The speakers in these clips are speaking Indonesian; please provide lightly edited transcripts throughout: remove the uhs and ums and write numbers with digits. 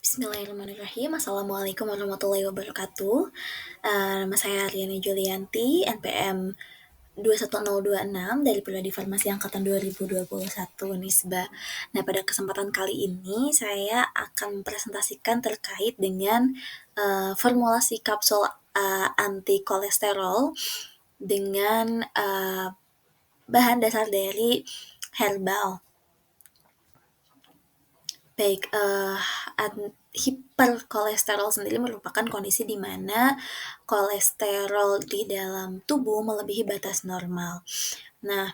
Bismillahirrahmanirrahim. Assalamualaikum warahmatullahi wabarakatuh. Nama saya Aryani Julianti, NPM 21026 dari Prodi Farmasi Angkatan 2021 Nisba. Nah, pada kesempatan kali ini saya akan mempresentasikan terkait dengan formulasi kapsul anti kolesterol dengan bahan dasar dari herbal. Baik, hiperkolesterol sendiri merupakan kondisi di mana kolesterol di dalam tubuh melebihi batas normal. Nah,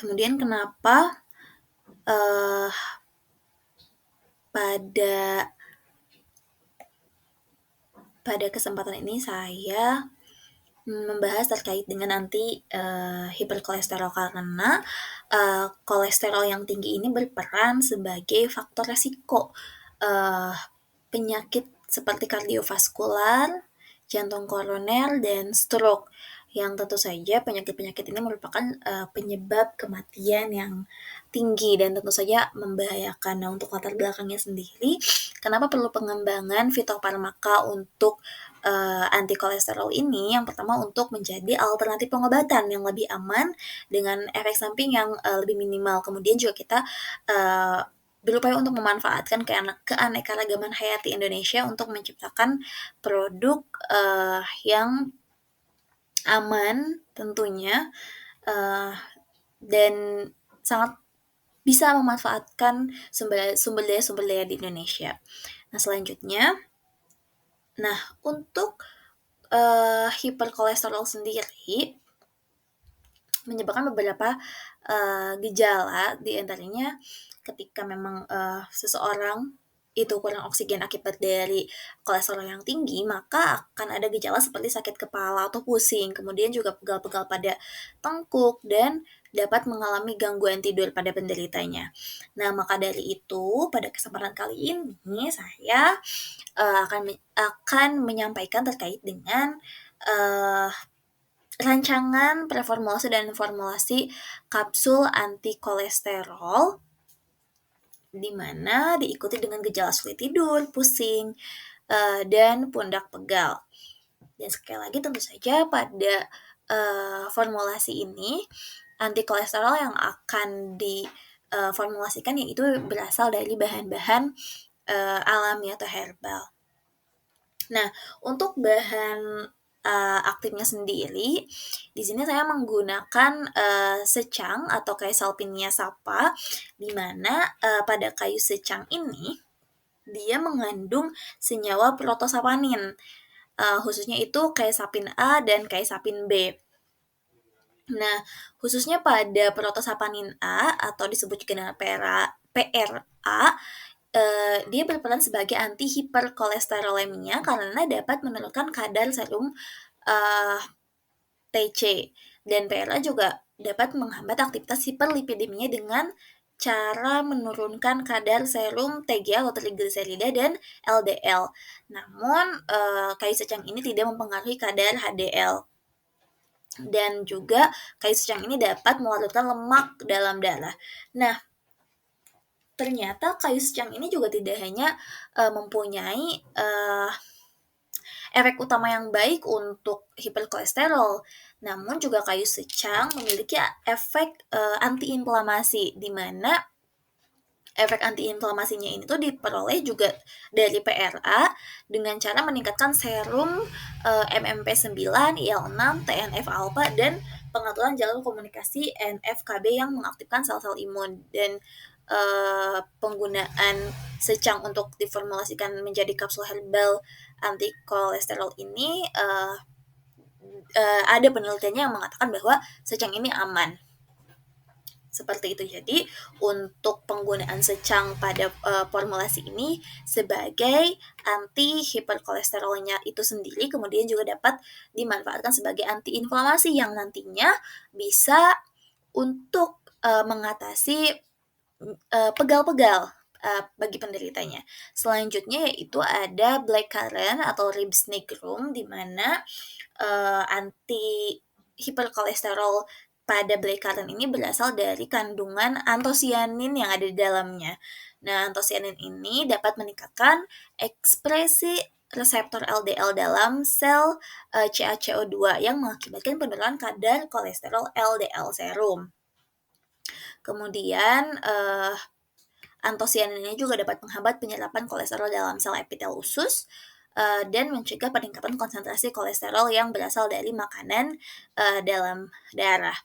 kemudian kenapa uh, pada kesempatan ini saya membahas terkait dengan hiperkolesterol karena kolesterol yang tinggi ini berperan sebagai faktor resiko penyakit seperti kardiovaskular, jantung koroner, dan stroke. Yang tentu saja penyakit-penyakit ini merupakan penyebab kematian yang tinggi dan tentu saja membahayakan. Nah, untuk latar belakangnya sendiri, kenapa perlu pengembangan fitofarmaka untuk anti kolesterol ini? Yang pertama untuk menjadi alternatif pengobatan yang lebih aman dengan efek samping yang lebih minimal. Kemudian juga kita berupaya untuk memanfaatkan keanekaragaman hayati Indonesia untuk menciptakan produk yang aman tentunya dan sangat bisa memanfaatkan sumber daya di Indonesia. Nah, selanjutnya, untuk hiperkolesterol sendiri menyebabkan beberapa gejala, di antaranya ketika memang seseorang itu kurang oksigen akibat dari kolesterol yang tinggi, maka akan ada gejala seperti sakit kepala atau pusing, kemudian juga pegal-pegal pada tengkuk, dan dapat mengalami gangguan tidur pada penderitanya. Nah, maka dari itu, pada kesempatan kali ini saya akan menyampaikan terkait dengan rancangan preformulasi dan formulasi kapsul anti kolesterol di mana diikuti dengan gejala sulit tidur, pusing, dan pundak pegal. Dan sekali lagi tentu saja pada formulasi ini anti kolesterol yang akan diformulasikan yaitu berasal dari bahan-bahan alami atau herbal. Nah, untuk bahan aktifnya sendiri, di sini saya menggunakan secang atau Caesalpinia sapa, di mana pada kayu secang ini dia mengandung senyawa protosapanin, khususnya itu Caesapin A dan Caesapin B. Nah, khususnya pada protosapanin A atau disebut juga dengan PRA, dia berperan sebagai anti hiperkolesterolemia karena dapat menurunkan kadar serum TC, dan PRA juga dapat menghambat aktivitas hiperlipidemia dengan cara menurunkan kadar serum TG atau trigliserida dan LDL. Namun, kayu secang ini tidak mempengaruhi kadar HDL. Dan juga kayu secang ini dapat melarutkan lemak dalam darah. Nah, ternyata kayu secang ini juga tidak hanya mempunyai efek utama yang baik untuk hiperkolesterol, namun juga kayu secang memiliki efek antiinflamasi, di mana efek antiinflamasinya ini tuh diperoleh juga dari PRA dengan cara meningkatkan serum MMP9, IL-6, TNF-alpha, dan pengaturan jalur komunikasi NF-kB yang mengaktifkan sel-sel imun. Dan penggunaan secang untuk diformulasikan menjadi kapsul herbal anti kolesterol ini ada penelitiannya yang mengatakan bahwa secang ini aman. Seperti itu. Jadi untuk penggunaan secang pada formulasi ini sebagai anti hiperkolesterolnya itu sendiri, kemudian juga dapat dimanfaatkan sebagai antiinflamasi yang nantinya bisa untuk mengatasi pegal-pegal bagi penderitanya. Selanjutnya yaitu ada blackcurrant atau ribs nigrum, di mana anti hiperkolesterol pada blackcurrant ini berasal dari kandungan antosianin yang ada di dalamnya. Nah, antosianin ini dapat meningkatkan ekspresi reseptor LDL dalam sel CaCO2 yang mengakibatkan penurunan kadar kolesterol LDL serum. Kemudian, antosianin ini juga dapat menghambat penyerapan kolesterol dalam sel epitel usus dan mencegah peningkatan konsentrasi kolesterol yang berasal dari makanan dalam darah.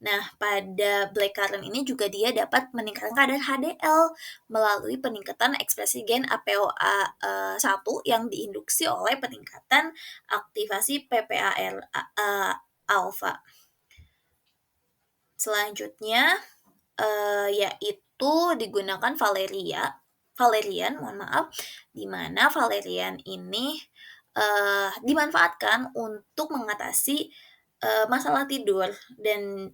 Nah, pada blackcurrant ini juga dia dapat meningkatkan kadar HDL melalui peningkatan ekspresi gen APOA1 yang diinduksi oleh peningkatan aktivasi PPAR alfa. Selanjutnya yaitu digunakan valerian, di mana valerian ini dimanfaatkan untuk mengatasi masalah tidur dan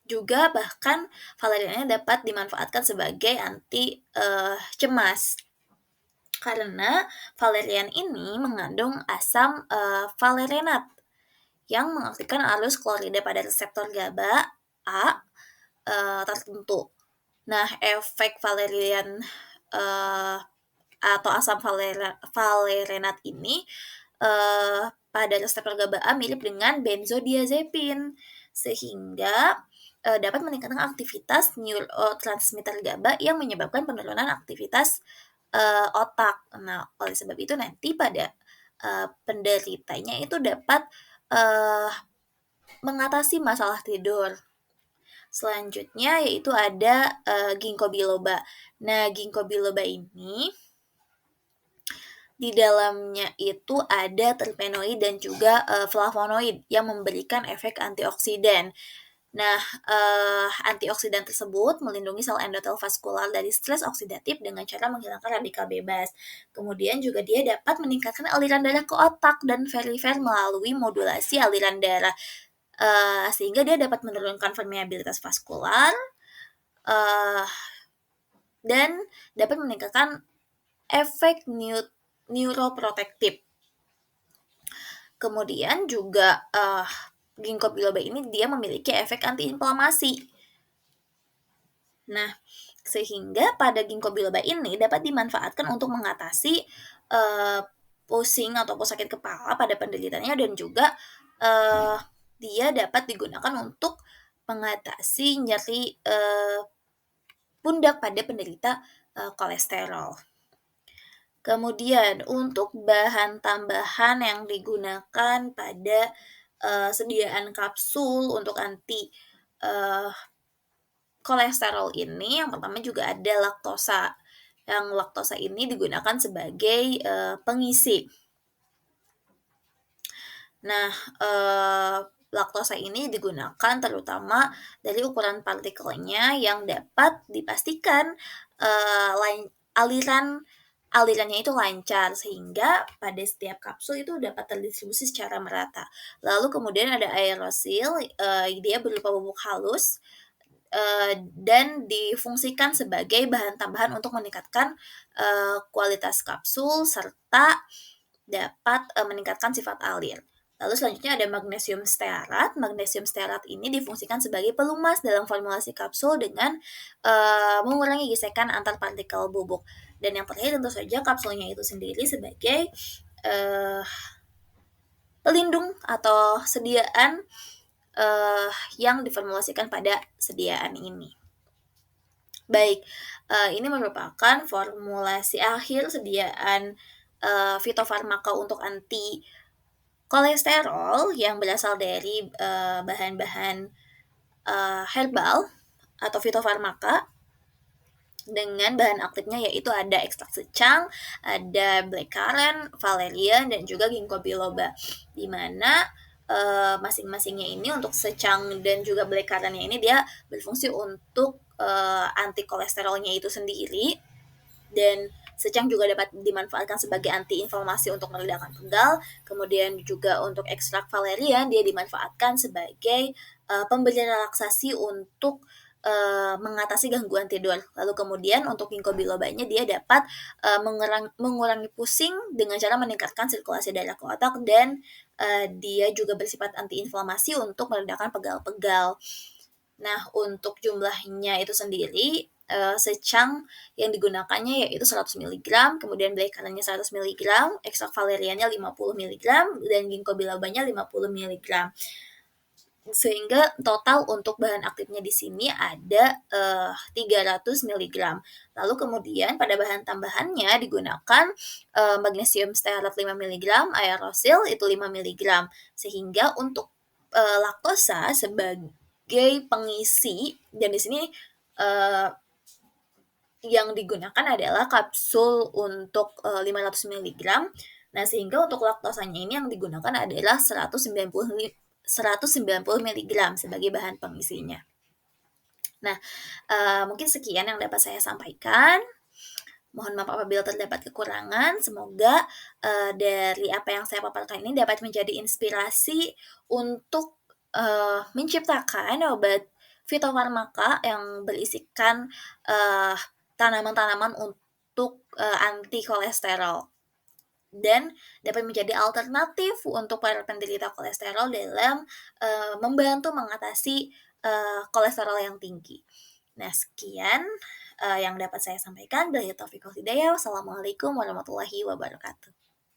juga bahkan valerian ini dapat dimanfaatkan sebagai anti cemas. Karena valerian ini mengandung asam valerenat yang mengaktifkan arus klorida pada reseptor GABA A tertentu. Nah, efek valerian atau asam valerenat ini pada reseptor GABA A mirip dengan benzodiazepin, sehingga dapat meningkatkan aktivitas neurotransmitter GABA yang menyebabkan penurunan aktivitas otak. Nah, oleh sebab itu nanti pada penderitanya itu dapat mengatasi masalah tidur. Selanjutnya yaitu ada ginkgo biloba. Nah, ginkgo biloba ini di dalamnya itu ada terpenoid dan juga flavonoid yang memberikan efek antioksidan. Nah, antioksidan tersebut melindungi sel endotel vaskular dari stres oksidatif dengan cara menghilangkan radikal bebas. Kemudian juga dia dapat meningkatkan aliran darah ke otak dan perifer melalui modulasi aliran darah. Sehingga dia dapat menurunkan permeabilitas vaskular dan dapat meningkatkan efek neuroprotektif. Kemudian juga ginkgo biloba ini dia memiliki efek antiinflamasi. Nah, sehingga pada ginkgo biloba ini dapat dimanfaatkan untuk mengatasi pusing ataupun sakit kepala pada penderitanya dan juga dia dapat digunakan untuk mengatasi nyeri pundak pada penderita kolesterol. Kemudian untuk bahan tambahan yang digunakan pada sediaan kapsul untuk anti kolesterol ini, yang pertama juga ada laktosa. Yang laktosa ini digunakan sebagai pengisi. Nah, laktosa ini digunakan terutama dari ukuran partikelnya yang dapat dipastikan alirannya itu lancar sehingga pada setiap kapsul itu dapat terdistribusi secara merata. Lalu kemudian ada aerosil, dia berupa bubuk halus dan difungsikan sebagai bahan tambahan untuk meningkatkan kualitas kapsul serta dapat meningkatkan sifat alir. Lalu selanjutnya ada magnesium stearat. Magnesium stearat ini difungsikan sebagai pelumas dalam formulasi kapsul dengan mengurangi gesekan antar partikel bubuk. Dan yang terakhir tentu saja kapsulnya itu sendiri sebagai pelindung atau sediaan yang diformulasikan pada sediaan ini. Baik, ini merupakan formulasi akhir sediaan fitofarmaka untuk anti kolesterol yang berasal dari bahan-bahan herbal atau fitofarmaka dengan bahan aktifnya yaitu ada ekstrak secang, ada blackcurrant, valerian, dan juga ginkgo biloba. Di mana masing-masingnya ini untuk secang dan juga blackcurrant-nya ini dia berfungsi untuk anti kolesterolnya itu sendiri, dan secang juga dapat dimanfaatkan sebagai antiinflamasi untuk meredakan pegal. Kemudian juga untuk ekstrak valerian dia dimanfaatkan sebagai pemberi relaksasi untuk mengatasi gangguan tidur. Lalu kemudian untuk ginkgo bilobanya dia dapat mengurangi pusing dengan cara meningkatkan sirkulasi darah ke otak dan dia juga bersifat antiinflamasi untuk meredakan pegal-pegal. Nah, untuk jumlahnya itu sendiri secang yang digunakannya yaitu 100 miligram, kemudian bleccharannya 100 miligram, ekstrak valeriannya 50 miligram, dan ginkgo bilobanya 50 miligram. Sehingga total untuk bahan aktifnya di sini ada 300 miligram. Lalu kemudian pada bahan tambahannya digunakan magnesium stearat 5 miligram, aerosil itu 5 miligram. Sehingga untuk laktosa sebagai pengisi, dan di sini eee, yang digunakan adalah kapsul untuk 500 miligram. Nah, sehingga untuk laktosanya ini yang digunakan adalah 190 miligram sebagai bahan pengisinya. Nah, mungkin sekian yang dapat saya sampaikan. Mohon maaf apabila terdapat kekurangan. Semoga dari apa yang saya paparkan ini dapat menjadi inspirasi untuk menciptakan obat fitofarmaka yang berisikan eee, tanaman-tanaman untuk anti kolesterol, dan dapat menjadi alternatif untuk para penderita kolesterol dalam membantu mengatasi kolesterol yang tinggi. Nah, sekian yang dapat saya sampaikan. Billahi taufiq wal hidayah. Wassalamualaikum warahmatullahi wabarakatuh.